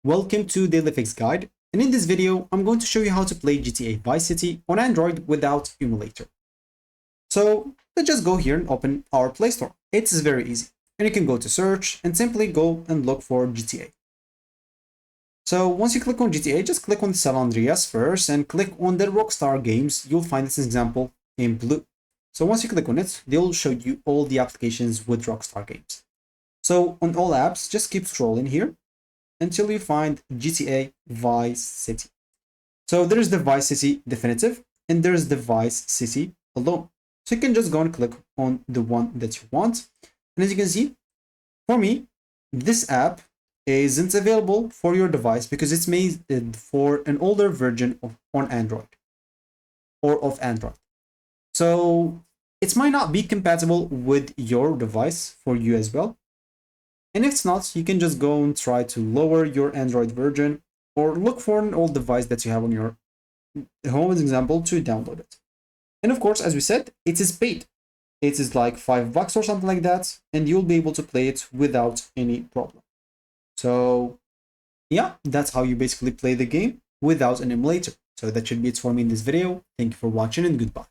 Welcome to Daily Fix Guide, and in this video I'm going to show you how to play GTA Vice City on Android without Emulator. So let's just go here and open our Play Store. It's very easy, and you can go to search and simply go and look for GTA. So once you click on GTA, just click on San Andreas first and click on the Rockstar games. You'll find this example in blue. So once you click on it, they'll show you all the applications with Rockstar games. So on all apps, just keep scrolling here until you find GTA Vice City. So there's the Vice City Definitive and there's the Vice City alone. So you can just go and click on the one that you want. And as you can see, for me, this app isn't available for your device because it's made for an older version on Android or of Android. So it might not be compatible with your device for you as well. And if it's not, you can just go and try to lower your Android version or look for an old device that you have on your home, as example, to download it. And of course, as we said, it is paid. It is like $5 or something like that, and you'll be able to play it without any problem. So yeah, that's how you basically play the game without an emulator. So that should be it for me in this video. Thank you for watching and goodbye.